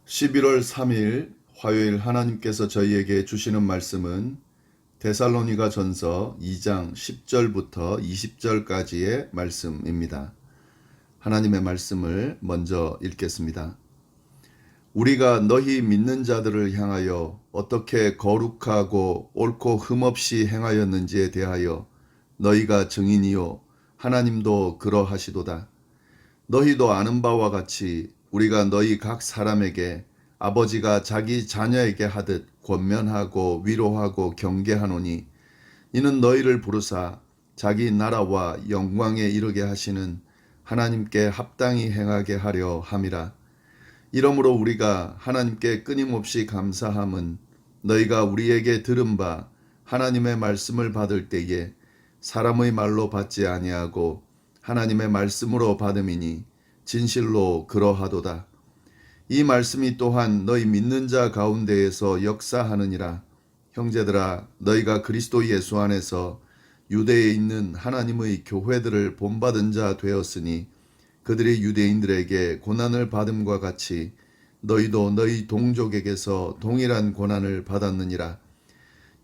11월 3일 화요일 하나님께서 저희에게 주시는 말씀은 데살로니가 전서 2장 10절부터 20절까지의 말씀입니다. 하나님의 말씀을 먼저 읽겠습니다. 우리가 너희 믿는 자들을 향하여 어떻게 거룩하고 옳고 흠없이 행하였는지에 대하여 너희가 증인이요 하나님도 그러하시도다. 너희도 아는 바와 같이 우리가 너희 각 사람에게 아버지가 자기 자녀에게 하듯 권면하고 위로하고 경계하노니 이는 너희를 부르사 자기 나라와 영광에 이르게 하시는 하나님께 합당히 행하게 하려 함이라. 이러므로 우리가 하나님께 끊임없이 감사함은 너희가 우리에게 들은 바 하나님의 말씀을 받을 때에 사람의 말로 받지 아니하고 하나님의 말씀으로 받음이니 진실로 그러하도다. 이 말씀이 또한 너희 믿는 자 가운데에서 역사하느니라. 형제들아, 너희가 그리스도 예수 안에서 유대에 있는 하나님의 교회들을 본받은 자 되었으니 그들이 유대인들에게 고난을 받음과 같이 너희도 너희 동족에게서 동일한 고난을 받았느니라.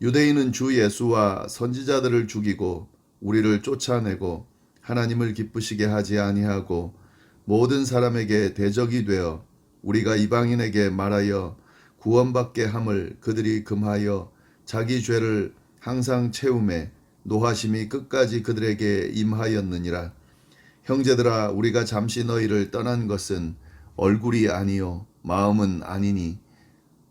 유대인은 주 예수와 선지자들을 죽이고 우리를 쫓아내고 하나님을 기쁘시게 하지 아니하고 모든 사람에게 대적이 되어 우리가 이방인에게 말하여 구원받게 함을 그들이 금하여 자기 죄를 항상 채움에 노하심이 끝까지 그들에게 임하였느니라. 형제들아, 우리가 잠시 너희를 떠난 것은 얼굴이 아니요 마음은 아니니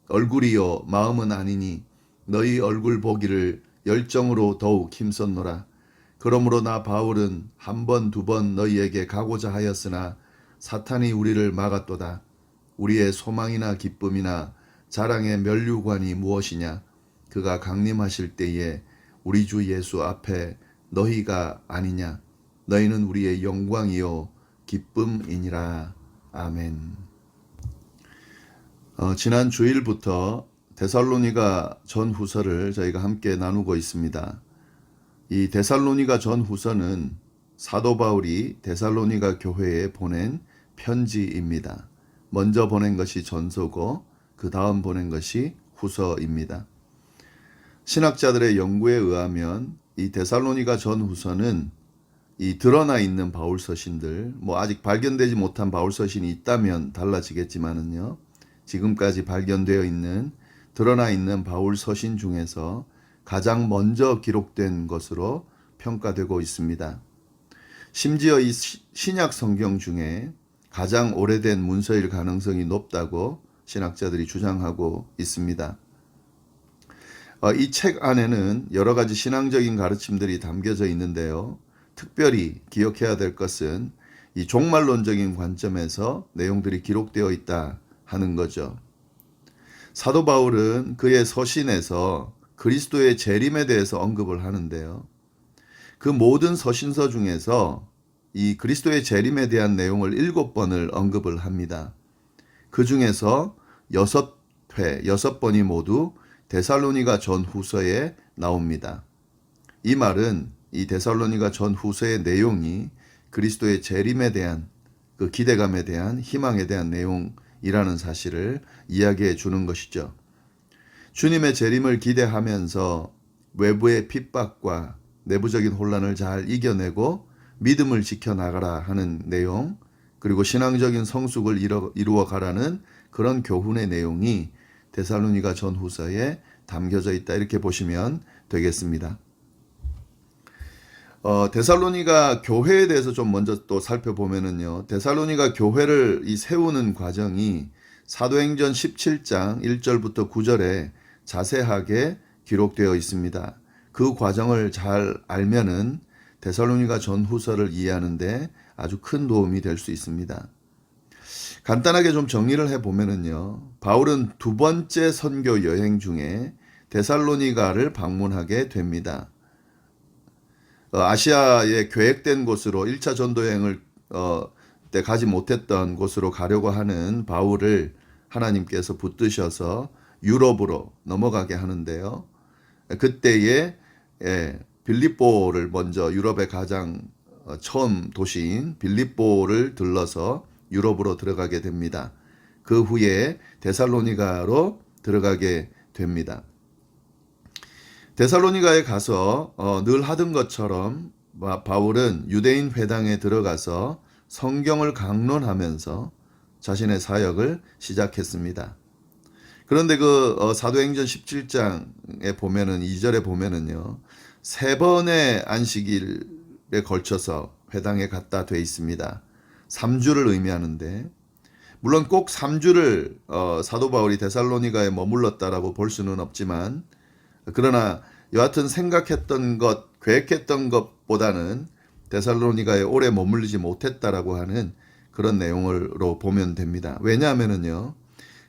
얼굴이요 마음은 아니니 너희 얼굴 보기를 열정으로 더욱 힘썼노라. 그러므로 나 바울은 한 번, 두 번 너희에게 가고자 하였으나 사탄이 우리를 막았도다. 우리의 소망이나 기쁨이나 자랑의 면류관이 무엇이냐? 그가 강림하실 때에 우리 주 예수 앞에 너희가 아니냐? 너희는 우리의 영광이요 기쁨이니라. 아멘. 지난 주일부터 데살로니가 전후서를 저희가 함께 나누고 있습니다. 이 데살로니가 전후서는 사도 바울이 데살로니가 교회에 보낸 편지입니다. 먼저 보낸 것이 전서고 그 다음 보낸 것이 후서입니다. 신학자들의 연구에 의하면 이 데살로니가 전후서는 이 드러나 있는 바울 서신들, 아직 발견되지 못한 바울 서신이 있다면 달라지겠지만은요, 지금까지 발견되어 있는 드러나 있는 바울 서신 중에서 가장 먼저 기록된 것으로 평가되고 있습니다. 심지어 이 신약 성경 중에 가장 오래된 문서일 가능성이 높다고 신학자들이 주장하고 있습니다. 이 책 안에는 여러 가지 신앙적인 가르침들이 담겨져 있는데요. 특별히 기억해야 될 것은 이 종말론적인 관점에서 내용들이 기록되어 있다 하는 거죠. 사도 바울은 그의 서신에서 그리스도의 재림에 대해서 언급을 하는데요. 그 모든 서신서 중에서 이 그리스도의 재림에 대한 내용을 7번을 언급을 합니다. 그 중에서 6번이 모두 데살로니가 전후서에 나옵니다. 이 말은 이 데살로니가 전후서의 내용이 그리스도의 재림에 대한 그 기대감에 대한 희망에 대한 내용이라는 사실을 이야기해 주는 것이죠. 주님의 재림을 기대하면서 외부의 핍박과 내부적인 혼란을 잘 이겨내고 믿음을 지켜나가라 하는 내용, 그리고 신앙적인 성숙을 이루어 가라는 그런 교훈의 내용이 데살로니가 전후서에 담겨져 있다, 이렇게 보시면 되겠습니다. 데살로니가 교회에 대해서 좀 먼저 또 살펴보면은요, 데살로니가 교회를 세우는 과정이 사도행전 17장 1절부터 9절에 자세하게 기록되어 있습니다. 그 과정을 잘 알면은 데살로니가 전후서를 이해하는데 아주 큰 도움이 될 수 있습니다. 간단하게 좀 정리를 해보면은요, 바울은 두 번째 선교 여행 중에 데살로니가를 방문하게 됩니다. 아시아에 계획된 곳으로 1차 전도 여행을 때 가지 못했던 곳으로 가려고 하는 바울을 하나님께서 붙드셔서 유럽으로 넘어가게 하는데요. 그때에 빌립보를 먼저, 유럽의 가장 처음 도시인 빌립보를 들러서 유럽으로 들어가게 됩니다. 그 후에 데살로니가로 들어가게 됩니다. 데살로니가에 가서 늘 하던 것처럼 바울은 유대인 회당에 들어가서 성경을 강론하면서 자신의 사역을 시작했습니다. 그런데 사도행전 17장에 보면은 2절에 보면은요. 3번의 안식일에 걸쳐서 회당에 갔다 돼 있습니다. 3주를 의미하는데 물론 꼭 3주를 사도 바울이 데살로니가에 머물렀다라고 볼 수는 없지만 그러나 여하튼 생각했던 것, 계획했던 것보다는 데살로니가에 오래 머물리지 못했다라고 하는 그런 내용으로 보면 됩니다. 왜냐하면은요.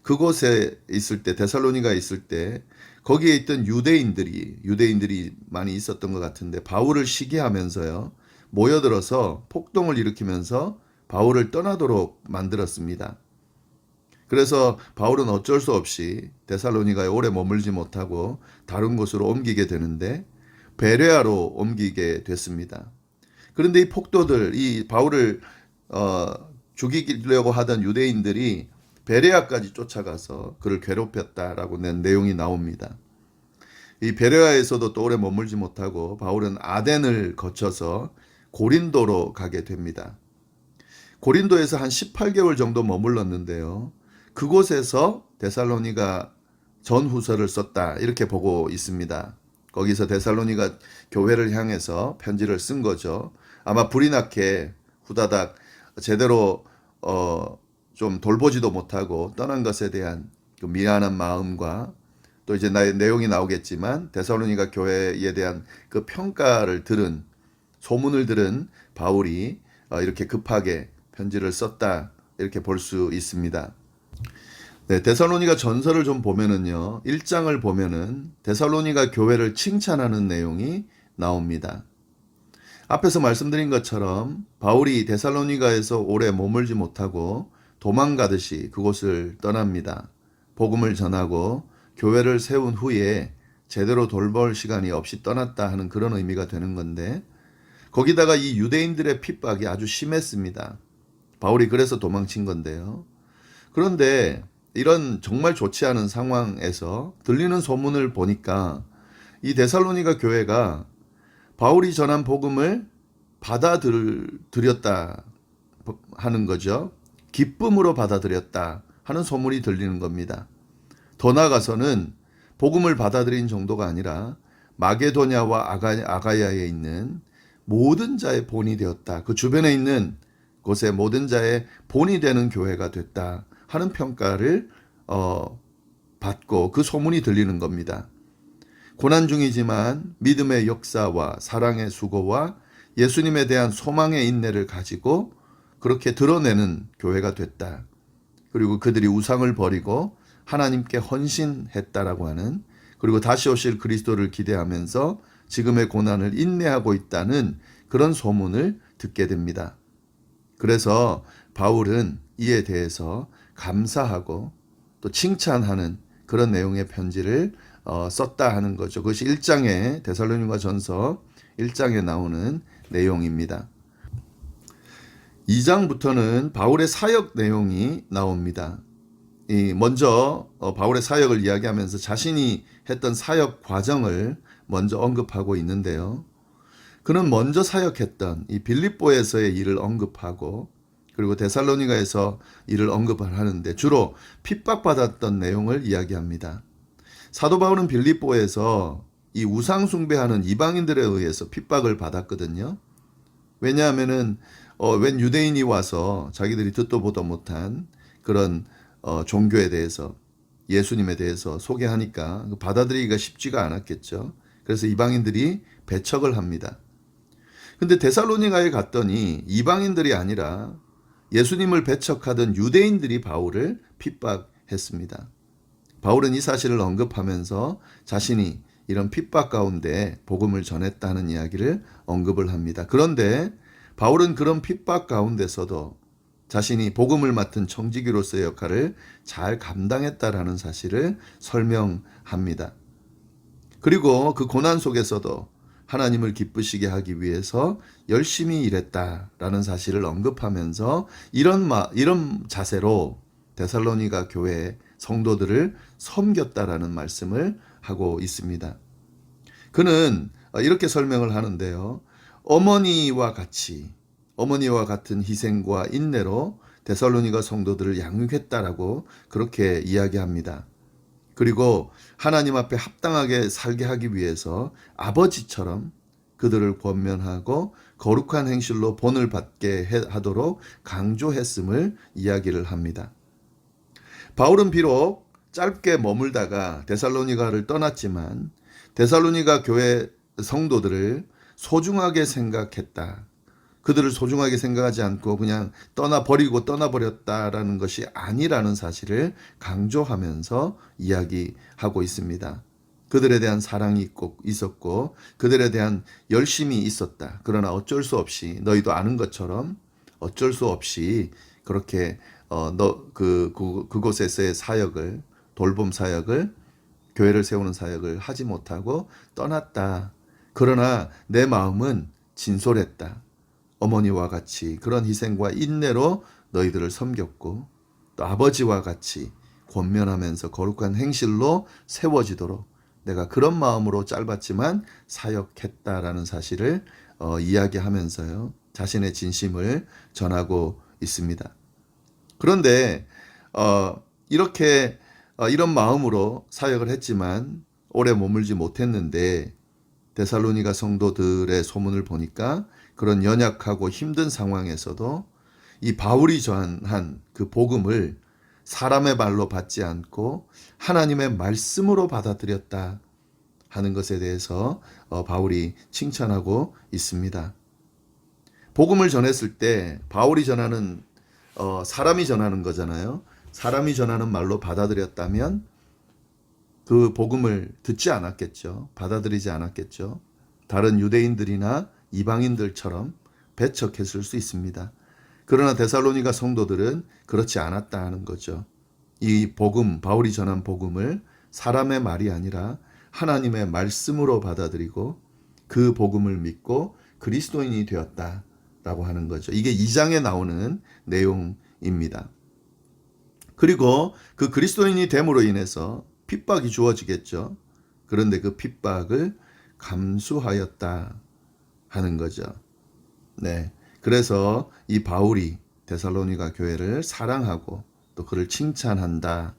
그곳에 있을 때 데살로니가에 있을 때 거기에 있던 유대인들이 많이 있었던 것 같은데 바울을 시기하면서요. 모여들어서 폭동을 일으키면서 바울을 떠나도록 만들었습니다. 그래서 바울은 어쩔 수 없이 데살로니가에 오래 머물지 못하고 다른 곳으로 옮기게 되는데 베레아로 옮기게 됐습니다. 그런데 이 폭도들, 이 바울을 죽이려고 하던 유대인들이 베레아까지 쫓아가서 그를 괴롭혔다라고 낸 내용이 나옵니다. 이 베레아에서도 또 오래 머물지 못하고 바울은 아덴을 거쳐서 고린도로 가게 됩니다. 고린도에서 한 18개월 정도 머물렀는데요. 그곳에서 데살로니가 전후서를 썼다 이렇게 보고 있습니다. 거기서 데살로니가 교회를 향해서 편지를 쓴 거죠. 아마 불이 나게 후다닥 제대로 좀 돌보지도 못하고 떠난 것에 대한 그 미안한 마음과 또 이제 내용이 나오겠지만 데살로니가 교회에 대한 그 평가를 들은 소문을 들은 바울이 이렇게 급하게 편지를 썼다 이렇게 볼 수 있습니다. 네, 데살로니가 전서를 좀 보면은요. 1장을 보면은 데살로니가 교회를 칭찬하는 내용이 나옵니다. 앞에서 말씀드린 것처럼 바울이 데살로니가에서 오래 머물지 못하고 도망가듯이 그곳을 떠납니다. 복음을 전하고 교회를 세운 후에 제대로 돌볼 시간이 없이 떠났다 하는 그런 의미가 되는 건데 거기다가 이 유대인들의 핍박이 아주 심했습니다. 바울이 그래서 도망친 건데요. 그런데 이런 정말 좋지 않은 상황에서 들리는 소문을 보니까 이 데살로니가 교회가 바울이 전한 복음을 받아들였다 하는 거죠. 기쁨으로 받아들였다 하는 소문이 들리는 겁니다. 더 나아가서는 복음을 받아들인 정도가 아니라 마게도냐와 아가야에 있는 모든 자의 본이 되었다. 그 주변에 있는 곳에 모든 자의 본이 되는 교회가 됐다 하는 평가를 받고 그 소문이 들리는 겁니다. 고난 중이지만 믿음의 역사와 사랑의 수고와 예수님에 대한 소망의 인내를 가지고 그렇게 드러내는 교회가 됐다. 그리고 그들이 우상을 버리고 하나님께 헌신했다라고 하는 그리고 다시 오실 그리스도를 기대하면서 지금의 고난을 인내하고 있다는 그런 소문을 듣게 됩니다. 그래서 바울은 이에 대해서 감사하고 또 칭찬하는 그런 내용의 편지를 썼다 하는 거죠. 그것이 1장에 데살로니가 전서 1장에 나오는 내용입니다. 2장부터는 바울의 사역 내용이 나옵니다. 먼저 바울의 사역을 이야기하면서 자신이 했던 사역 과정을 먼저 언급하고 있는데요. 그는 먼저 사역했던 이 빌립보에서의 일을 언급하고 그리고 데살로니가에서 일을 언급을 하는데 주로 핍박받았던 내용을 이야기합니다. 사도 바울은 빌립보에서 이 우상 숭배하는 이방인들에 의해서 핍박을 받았거든요. 왜냐하면은 웬 유대인이 와서 자기들이 듣도 보도 못한 그런 종교에 대해서 예수님에 대해서 소개하니까 받아들이기가 쉽지가 않았겠죠. 그래서 이방인들이 배척을 합니다. 근데 데살로니가에 갔더니 이방인들이 아니라 예수님을 배척하던 유대인들이 바울을 핍박했습니다. 바울은 이 사실을 언급하면서 자신이 이런 핍박 가운데 복음을 전했다는 이야기를 언급을 합니다. 그런데 바울은 그런 핍박 가운데서도 자신이 복음을 맡은 청지기로서의 역할을 잘 감당했다라는 사실을 설명합니다. 그리고 그 고난 속에서도 하나님을 기쁘시게 하기 위해서 열심히 일했다라는 사실을 언급하면서 이런 자세로 데살로니가 교회 성도들을 섬겼다라는 말씀을 하고 있습니다. 그는 이렇게 설명을 하는데요. 어머니와 같은 희생과 인내로 데살로니가 성도들을 양육했다라고 그렇게 이야기합니다. 그리고 하나님 앞에 합당하게 살게 하기 위해서 아버지처럼 그들을 권면하고 거룩한 행실로 본을 받게 하도록 강조했음을 이야기를 합니다. 바울은 비록 짧게 머물다가 데살로니가를 떠났지만 데살로니가 교회 성도들을 소중하게 생각했다. 그들을 소중하게 생각하지 않고 그냥 떠나버렸다라는 것이 아니라는 사실을 강조하면서 이야기하고 있습니다. 그들에 대한 사랑이 있었고 그들에 대한 열심이 있었다. 그러나 어쩔 수 없이 너희도 아는 것처럼 어쩔 수 없이 그렇게 그곳에서의 사역을 돌봄 사역을 교회를 세우는 사역을 하지 못하고 떠났다. 그러나 내 마음은 진솔했다. 어머니와 같이 그런 희생과 인내로 너희들을 섬겼고 또 아버지와 같이 권면하면서 거룩한 행실로 세워지도록 내가 그런 마음으로 짧았지만 사역했다라는 사실을 이야기하면서요. 자신의 진심을 전하고 있습니다. 그런데 이렇게 이런 마음으로 사역을 했지만 오래 머물지 못했는데 데살로니가 성도들의 소문을 보니까 그런 연약하고 힘든 상황에서도 이 바울이 전한 그 복음을 사람의 말로 받지 않고 하나님의 말씀으로 받아들였다 하는 것에 대해서 바울이 칭찬하고 있습니다. 복음을 전했을 때 바울이 전하는 사람이 전하는 거잖아요. 사람이 전하는 말로 받아들였다면 그 복음을 듣지 않았겠죠. 받아들이지 않았겠죠. 다른 유대인들이나 이방인들처럼 배척했을 수 있습니다. 그러나 데살로니가 성도들은 그렇지 않았다 하는 거죠. 이 복음, 바울이 전한 복음을 사람의 말이 아니라 하나님의 말씀으로 받아들이고 그 복음을 믿고 그리스도인이 되었다라고 하는 거죠. 이게 2장에 나오는 내용입니다. 그리고 그 그리스도인이 됨으로 인해서 핍박이 주어지겠죠. 그런데 그 핍박을 감수하였다 하는 거죠. 네. 그래서 이 바울이 데살로니가 교회를 사랑하고 또 그를 칭찬한다.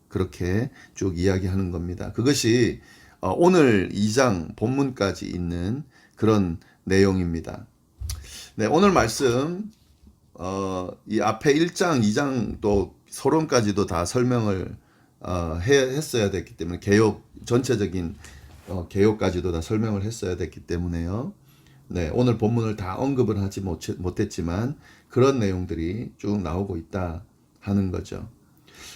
그렇게 쭉 이야기하는 겁니다. 그것이 오늘 2장 본문까지 있는 그런 내용입니다. 네, 오늘 말씀 이 앞에 1장, 2장 또 서론까지도 다 설명을 했어야 됐기 때문에 전체적인 개요까지도 다 설명을 했어야 됐기 때문에요. 네, 오늘 본문을 다 언급을 하지 못했지만 그런 내용들이 쭉 나오고 있다 하는 거죠.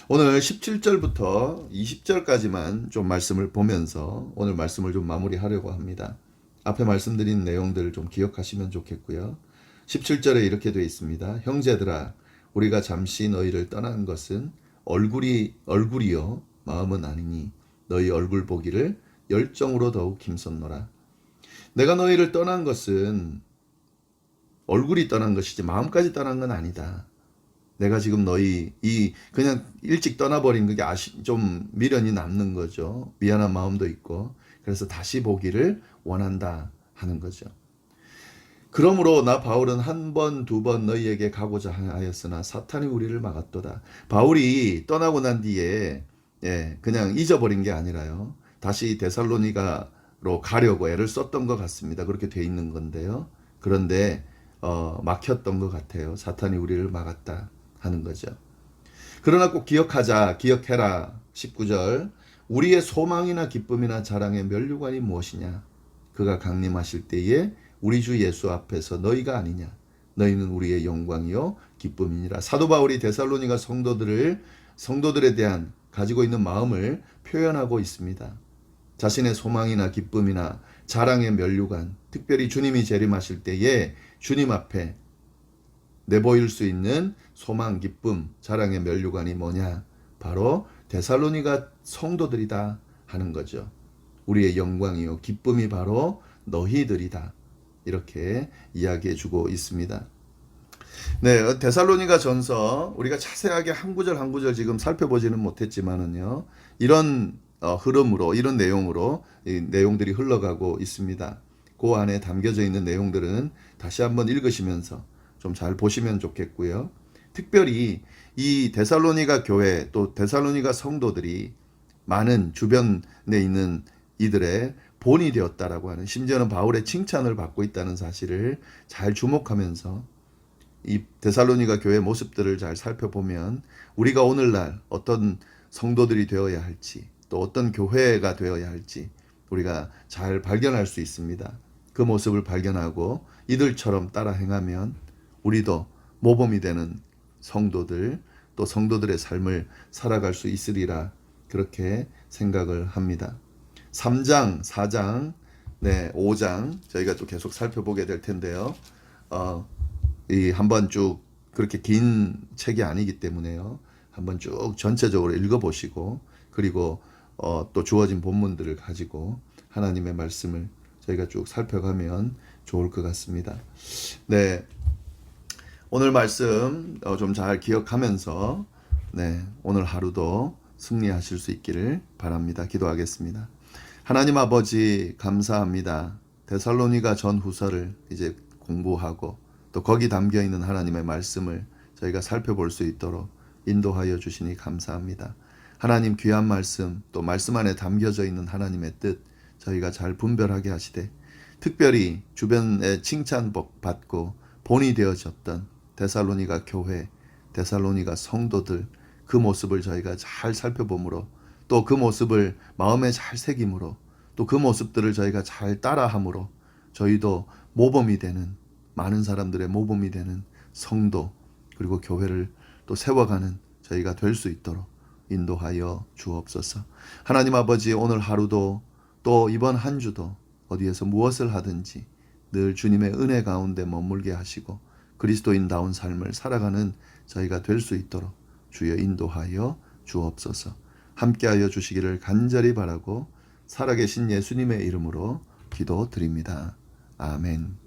오늘 17절부터 20절까지만 좀 말씀을 보면서 오늘 말씀을 좀 마무리하려고 합니다. 앞에 말씀드린 내용들을 좀 기억하시면 좋겠고요. 17절에 이렇게 되어 있습니다. 형제들아, 우리가 잠시 너희를 떠난 것은 얼굴이요 마음은 아니니 너희 얼굴 보기를 열정으로 더욱 힘썼노라. 내가 너희를 떠난 것은 얼굴이 떠난 것이지 마음까지 떠난 건 아니다. 내가 지금 그냥 일찍 떠나버린 그게 좀 미련이 남는 거죠. 미안한 마음도 있고 그래서 다시 보기를 원한다 하는 거죠. 그러므로 나 바울은 한 번, 두 번 너희에게 가고자 하였으나 사탄이 우리를 막았도다. 바울이 떠나고 난 뒤에 그냥 잊어버린 게 아니라요. 다시 데살로니가로 가려고 애를 썼던 것 같습니다. 그렇게 돼 있는 건데요. 그런데 막혔던 것 같아요. 사탄이 우리를 막았다 하는 거죠. 그러나 꼭 기억해라. 19절. 우리의 소망이나 기쁨이나 자랑의 면류관이 무엇이냐? 그가 강림하실 때에 우리 주 예수 앞에서 너희가 아니냐? 너희는 우리의 영광이요 기쁨이니라. 사도 바울이 데살로니가 성도들에 대한 가지고 있는 마음을 표현하고 있습니다. 자신의 소망이나 기쁨이나 자랑의 면류관, 특별히 주님이 재림하실 때에 주님 앞에 내보일 수 있는 소망, 기쁨, 자랑의 면류관이 뭐냐? 바로 데살로니가 성도들이다 하는 거죠. 우리의 영광이요 기쁨이 바로 너희들이다. 이렇게 이야기해 주고 있습니다. 네, 데살로니가 전서 우리가 자세하게 한 구절 한 구절 지금 살펴보지는 못했지만은요. 이런 흐름으로 이런 내용으로 이 내용들이 흘러가고 있습니다. 그 안에 담겨져 있는 내용들은 다시 한번 읽으시면서 좀 잘 보시면 좋겠고요. 특별히 이 데살로니가 교회 또 데살로니가 성도들이 많은 주변에 있는 이들의 본이 되었다라고 하는 심지어는 바울의 칭찬을 받고 있다는 사실을 잘 주목하면서 이 데살로니가 교회 모습들을 잘 살펴보면 우리가 오늘날 어떤 성도들이 되어야 할지 또 어떤 교회가 되어야 할지 우리가 잘 발견할 수 있습니다. 그 모습을 발견하고 이들처럼 따라 행하면 우리도 모범이 되는 성도들 또 성도들의 삶을 살아갈 수 있으리라 그렇게 생각을 합니다. 3장, 4장, 네, 5장 저희가 또 계속 살펴보게 될 텐데요. 이 한번 쭉 그렇게 긴 책이 아니기 때문에요. 한번 쭉 전체적으로 읽어보시고 그리고 또 주어진 본문들을 가지고 하나님의 말씀을 저희가 쭉 살펴가면 좋을 것 같습니다. 네, 오늘 말씀 좀 잘 기억하면서 네, 오늘 하루도 승리하실 수 있기를 바랍니다. 기도하겠습니다. 하나님 아버지 감사합니다. 데살로니가 전후서를 이제 공부하고 또 거기 담겨 있는 하나님의 말씀을 저희가 살펴볼 수 있도록 인도하여 주시니 감사합니다. 하나님 귀한 말씀 또 말씀 안에 담겨져 있는 하나님의 뜻 저희가 잘 분별하게 하시되 특별히 주변에 칭찬받고 본이 되어졌던 데살로니가 교회, 데살로니가 성도들 그 모습을 저희가 잘 살펴보므로 또 그 모습을 마음에 잘 새김으로 또 그 모습들을 저희가 잘 따라함으로 저희도 모범이 되는 많은 사람들의 모범이 되는 성도 그리고 교회를 또 세워가는 저희가 될 수 있도록 인도하여 주옵소서. 하나님 아버지 오늘 하루도 또 이번 한 주도 어디에서 무엇을 하든지 늘 주님의 은혜 가운데 머물게 하시고 그리스도인다운 삶을 살아가는 저희가 될 수 있도록 주여 인도하여 주옵소서. 함께하여 주시기를 간절히 바라고 살아계신 예수님의 이름으로 기도드립니다. 아멘.